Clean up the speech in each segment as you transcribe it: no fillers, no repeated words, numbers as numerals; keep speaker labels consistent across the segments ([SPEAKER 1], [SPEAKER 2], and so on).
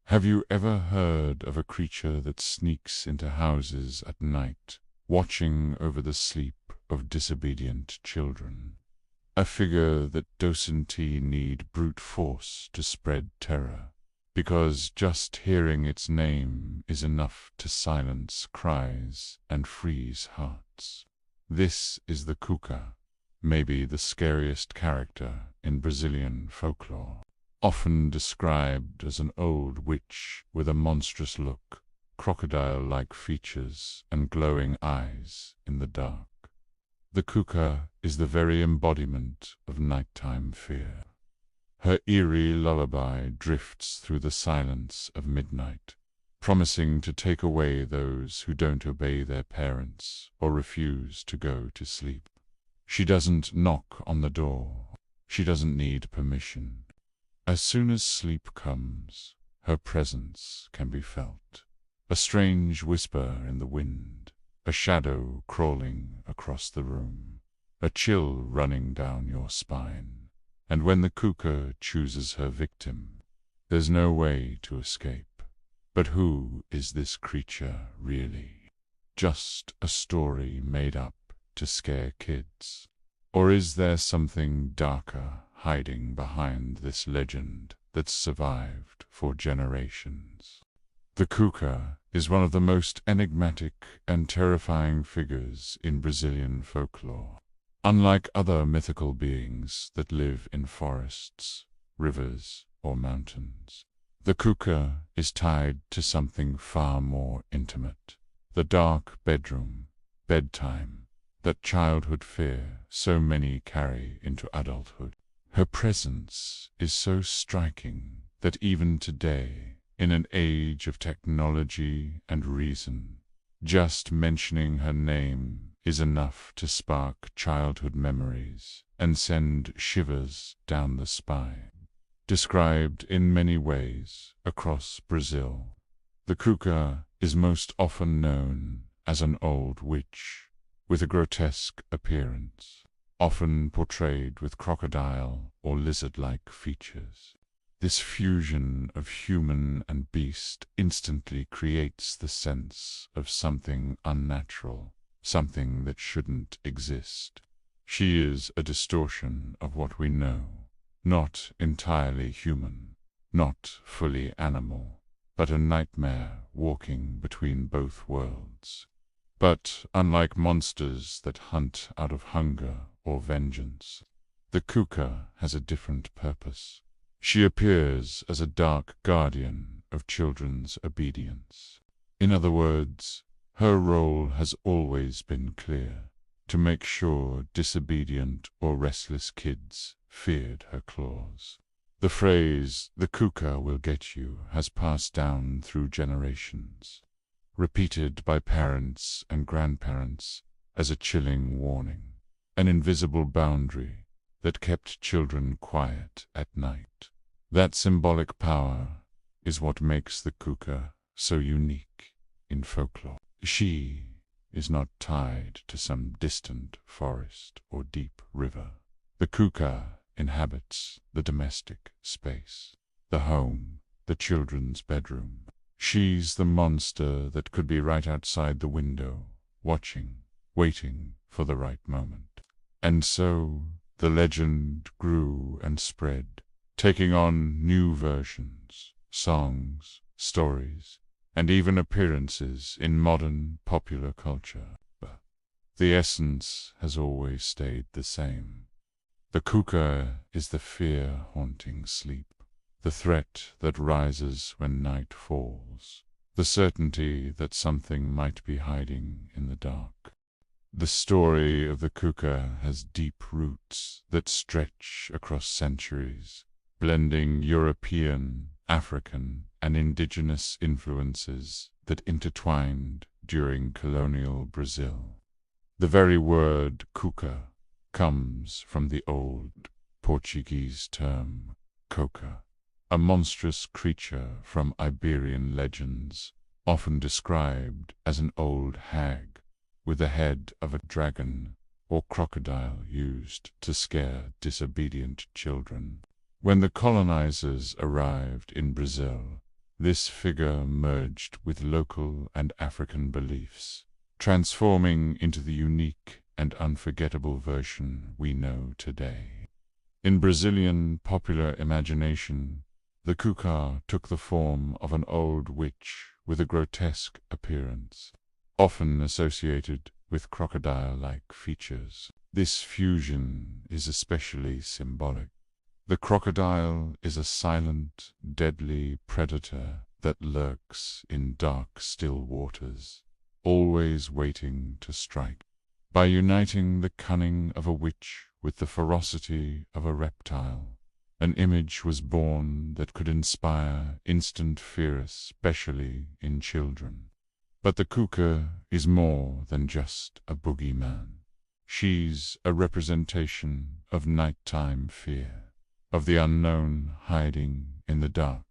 [SPEAKER 1] Have you ever heard of a creature that sneaks into houses at night, watching over the sleep of disobedient children? A figure that doesn't need brute force to spread terror, because just hearing its name is enough to silence cries and freeze hearts. This is the Cuca, maybe the scariest character in Brazilian folklore. Often described as an old witch with a monstrous look, crocodile-like features, and glowing eyes in the dark. The Cuca is the very embodiment of nighttime fear. Her eerie lullaby drifts through the silence of midnight, promising to take away those who don't obey their parents or refuse to go to sleep. She doesn't knock on the door. She doesn't need permission. As soon as sleep comes, her presence can be felt. A strange whisper in the wind, a shadow crawling across the room, a chill running down your spine. And when the Cuca chooses her victim, there's no way to escape. But who is this creature really? Just a story made up to scare kids? Or is there something darker hiding behind this legend that's survived for generations? The Cuca is one of the most enigmatic and terrifying figures in Brazilian folklore. Unlike other mythical beings that live in forests, rivers, or mountains, the Cuca is tied to something far more intimate: the dark bedroom, bedtime, that childhood fear so many carry into adulthood. Her presence is so striking that even today, in an age of technology and reason, just mentioning her name is enough to spark childhood memories and send shivers down the spine. Described in many ways across Brazil, the Cuca is most often known as an old witch with a grotesque appearance, often portrayed with crocodile or lizard-like features. This fusion of human and beast instantly creates the sense of something unnatural, something that shouldn't exist. She is a distortion of what we know, not entirely human, not fully animal, but a nightmare walking between both worlds. But unlike monsters that hunt out of hunger or vengeance, the Cuca has a different purpose. She appears as a dark guardian of children's obedience. In other words, her role has always been clear: to make sure disobedient or restless kids feared her claws. The phrase, "the Cuca will get you," has passed down through generations, repeated by parents and grandparents as a chilling warning, an invisible boundary that kept children quiet at night. That symbolic power is what makes the Cuca so unique in folklore. She is not tied to some distant forest or deep river. The Cuca inhabits the domestic space, the home, the children's bedroom. She's the monster that could be right outside the window, watching, waiting for the right moment. And so the legend grew and spread, taking on new versions, songs, stories, and even appearances in modern popular culture. But the essence has always stayed the same. The Cuca is the fear-haunting sleep, the threat that rises when night falls, the certainty that something might be hiding in the dark. The story of the Cuca has deep roots that stretch across centuries, blending European, African, and indigenous influences that intertwined during colonial Brazil. The very word Cuca comes from the old Portuguese term coca, a monstrous creature from Iberian legends, often described as an old hag with the head of a dragon or crocodile used to scare disobedient children. When the colonizers arrived in Brazil, This figure merged with local and African beliefs, transforming into the unique and unforgettable version we know today. In Brazilian popular imagination, the Cuca took the form of an old witch with a grotesque appearance, often associated with crocodile-like features. This fusion is especially symbolic. The crocodile is a silent, deadly predator that lurks in dark, still waters, always waiting to strike. By uniting the cunning of a witch with the ferocity of a reptile, an image was born that could inspire instant fear, especially in children. But the Cuca is more than just a boogeyman. She's a representation of nighttime fear, of the unknown hiding in the dark.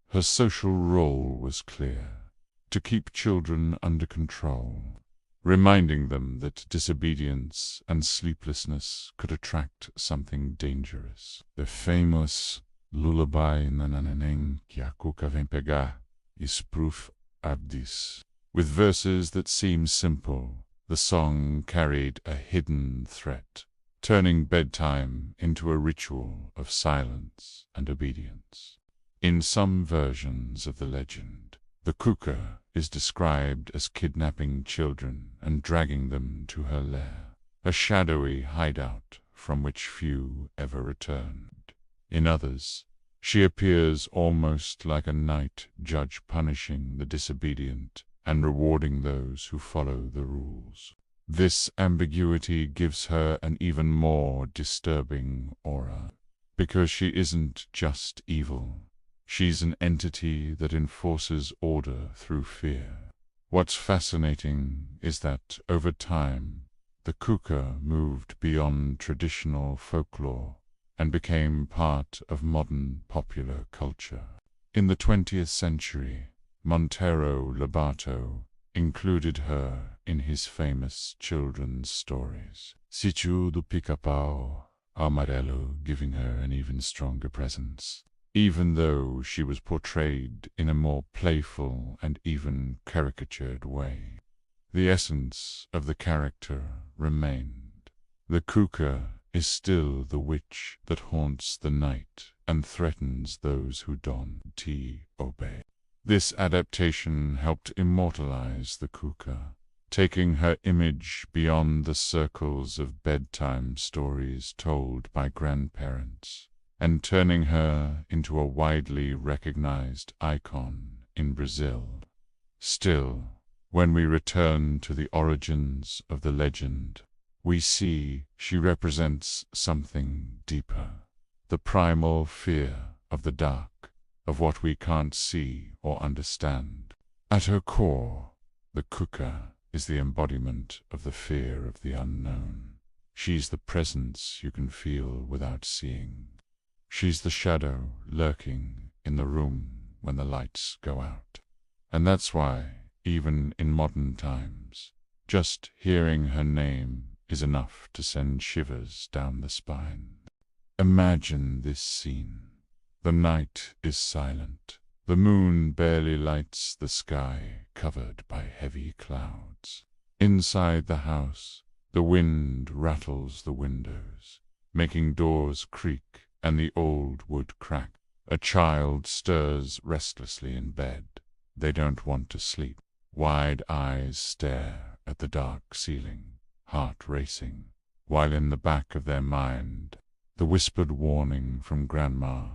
[SPEAKER 1] Her social role was clear: to keep children under control, reminding them that disobedience and sleeplessness could attract something dangerous. The famous lullaby Nananeneng que a Cuca vem pegar is proof of this. With verses that seem simple, the song carried a hidden threat, turning bedtime into a ritual of silence and obedience. In some versions of the legend, the Cuca is described as kidnapping children and dragging them to her lair, a shadowy hideout from which few ever returned. In others, she appears almost like a night judge punishing the disobedient and rewarding those who follow the rules. This ambiguity gives her an even more disturbing aura, because she isn't just evil. She's an entity that enforces order through fear. What's fascinating is that, over time, the Cuca moved beyond traditional folklore and became part of modern popular culture. In the 20th century, Monteiro Lobato included her in his famous children's stories. Sítio do Pica-Pau Amarelo, giving her an even stronger presence, even though she was portrayed in a more playful and even caricatured way. The essence of the character remained. The Cuca is still the witch that haunts the night and threatens those who don't obey. This adaptation helped immortalize the Cuca, taking her image beyond the circles of bedtime stories told by grandparents, and turning her into a widely recognized icon in Brazil. Still, when we return to the origins of the legend, we see she represents something deeper: the primal fear of the dark, of what we can't see or understand. At her core, the Cuca is the embodiment of the fear of the unknown. She's the presence you can feel without seeing. She's the shadow lurking in the room when the lights go out. And that's why, even in modern times, just hearing her name is enough to send shivers down the spine. Imagine this scene. The night is silent. The moon barely lights the sky, covered by heavy clouds. Inside the house, the wind rattles the windows, making doors creak and the old wood crack. A child stirs restlessly in bed. They don't want to sleep. Wide eyes stare at the dark ceiling, heart racing, while in the back of their mind, the whispered warning from Grandma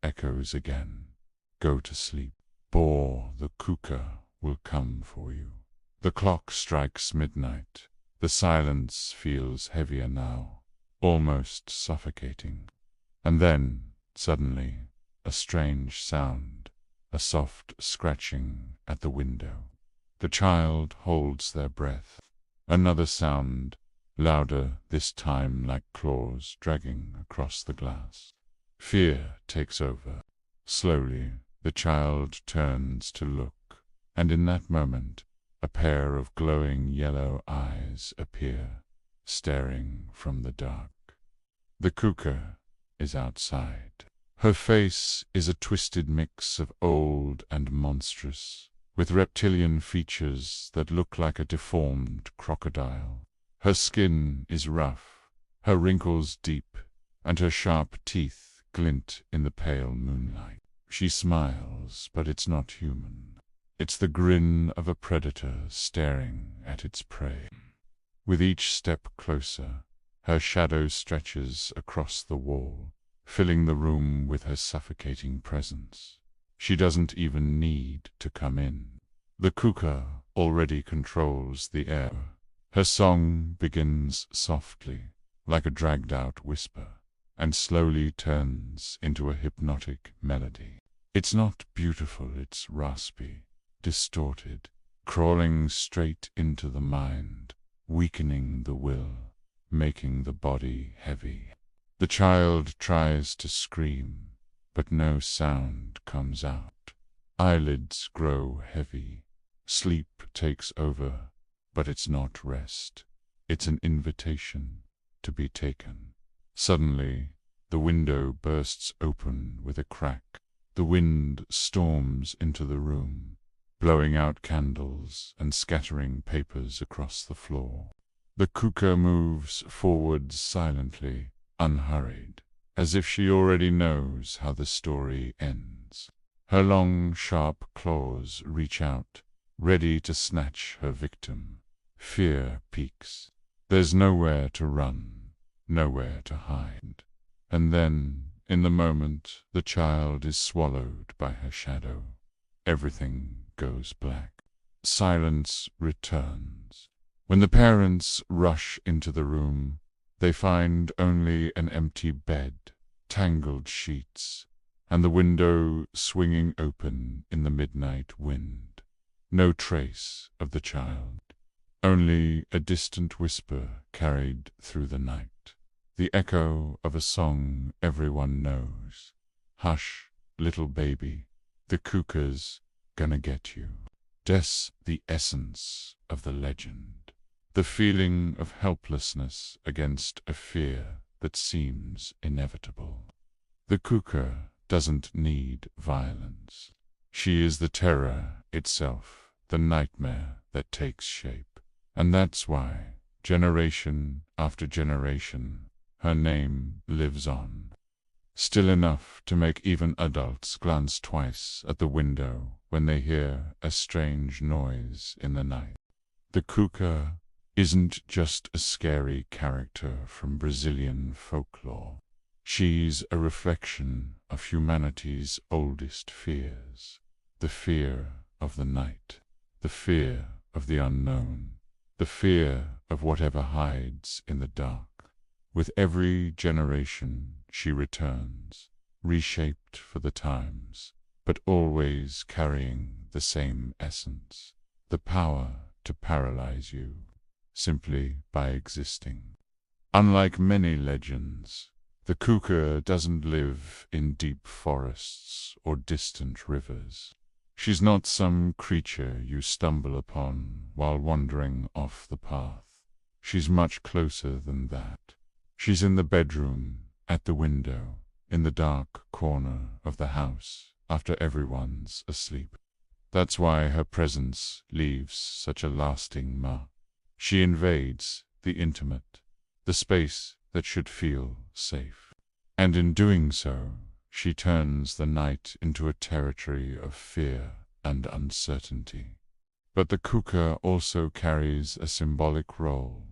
[SPEAKER 1] echoes again. Go to sleep, or the Cuca will come for you. The clock strikes midnight. The silence feels heavier now, almost suffocating. And then, suddenly, a strange sound, a soft scratching at the window. The child holds their breath. Another sound, louder this time, like claws dragging across the glass. Fear takes over. Slowly, the child turns to look, and in that moment, a pair of glowing yellow eyes appear, staring from the dark. The Cuca is outside. Her face is a twisted mix of old and monstrous, with reptilian features that look like a deformed crocodile. Her skin is rough, her wrinkles deep, and her sharp teeth glint in the pale moonlight. She smiles, but it's not human. It's the grin of a predator staring at its prey. With each step closer, her shadow stretches across the wall, filling the room with her suffocating presence. She doesn't even need to come in. The Cuca already controls the air. Her song begins softly, like a dragged-out whisper, and slowly turns into a hypnotic melody. It's not beautiful, it's raspy, distorted, crawling straight into the mind, weakening the will, making the body heavy. The child tries to scream, but no sound comes out. Eyelids grow heavy. Sleep takes over, but it's not rest. It's an invitation to be taken. Suddenly, the window bursts open with a crack. The wind storms into the room, blowing out candles and scattering papers across the floor. The Cuca moves forward silently, unhurried, as if she already knows how the story ends. Her long, sharp claws reach out, ready to snatch her victim. Fear peaks. There's nowhere to run, nowhere to hide. And then, in the moment, the child is swallowed by her shadow. Everything goes black. Silence returns. When the parents rush into the room, they find only an empty bed, tangled sheets, and the window swinging open in the midnight wind. No trace of the child. Only a distant whisper carried through the night. The echo of a song everyone knows. Hush, little baby, the Cuca's gonna get you. That's the essence of the legend. The feeling of helplessness against a fear that seems inevitable. The Cuca doesn't need violence. She is the terror itself, the nightmare that takes shape. And that's why, generation after generation, her name lives on. Still enough to make even adults glance twice at the window when they hear a strange noise in the night. The Cuca isn't just a scary character from Brazilian folklore. She's a reflection of humanity's oldest fears. The fear of the night, the fear of the unknown, the fear of whatever hides in the dark. With every generation she returns, reshaped for the times, but always carrying the same essence, the power to paralyze you, simply by existing. Unlike many legends, the Cuca doesn't live in deep forests or distant rivers. She's not some creature you stumble upon while wandering off the path. She's much closer than that. She's in the bedroom, at the window, in the dark corner of the house, after everyone's asleep. That's why her presence leaves such a lasting mark. She invades the intimate, the space that should feel safe. And in doing so, she turns the night into a territory of fear and uncertainty. But the Cuca also carries a symbolic role.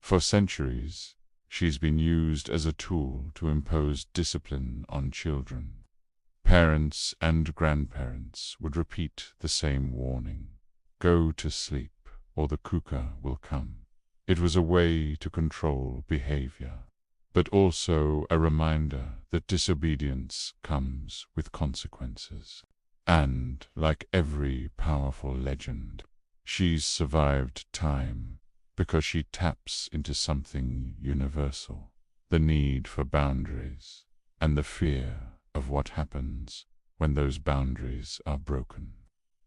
[SPEAKER 1] For centuries, she's been used as a tool to impose discipline on children. Parents and grandparents would repeat the same warning: go to sleep, or the Cuca will come. It was a way to control behavior, but also a reminder that disobedience comes with consequences. And, like every powerful legend, she's survived time because she taps into something universal: the need for boundaries and the fear of what happens when those boundaries are broken.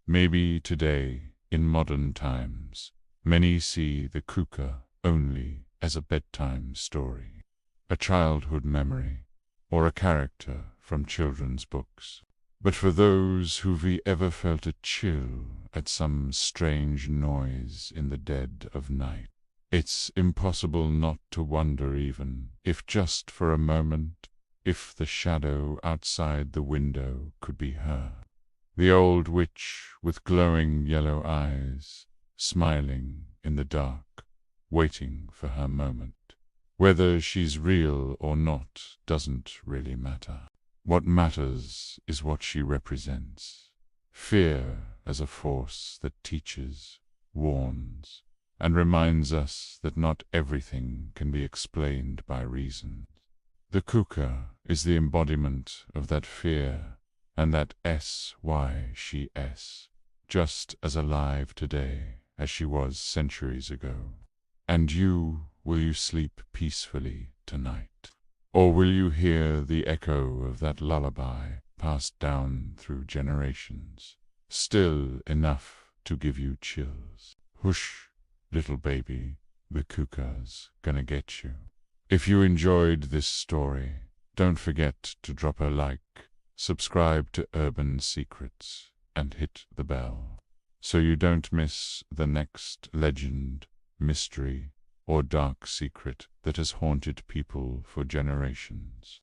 [SPEAKER 1] Maybe today, in modern times, many see the Cuca only as a bedtime story, a childhood memory, or a character from children's books. But for those who've ever felt a chill at some strange noise in the dead of night, it's impossible not to wonder even, if just for a moment, if the shadow outside the window could be her. The old witch with glowing yellow eyes, smiling in the dark, waiting for her moment. Whether she's real or not doesn't really matter. What matters is what she represents. Fear as a force that teaches, warns, and reminds us that not everything can be explained by reason. The Cuca is the embodiment of that fear, and that why she is, just as alive today as she was centuries ago. And you, will you sleep peacefully tonight? Or will you hear the echo of that lullaby passed down through generations, still enough to give you chills? Hush, little baby, the Cuca's gonna get you. If you enjoyed this story, don't forget to drop a like, subscribe to Urban Secrets, and hit the bell, so you don't miss the next legend, mystery, or dark secret that has haunted people for generations.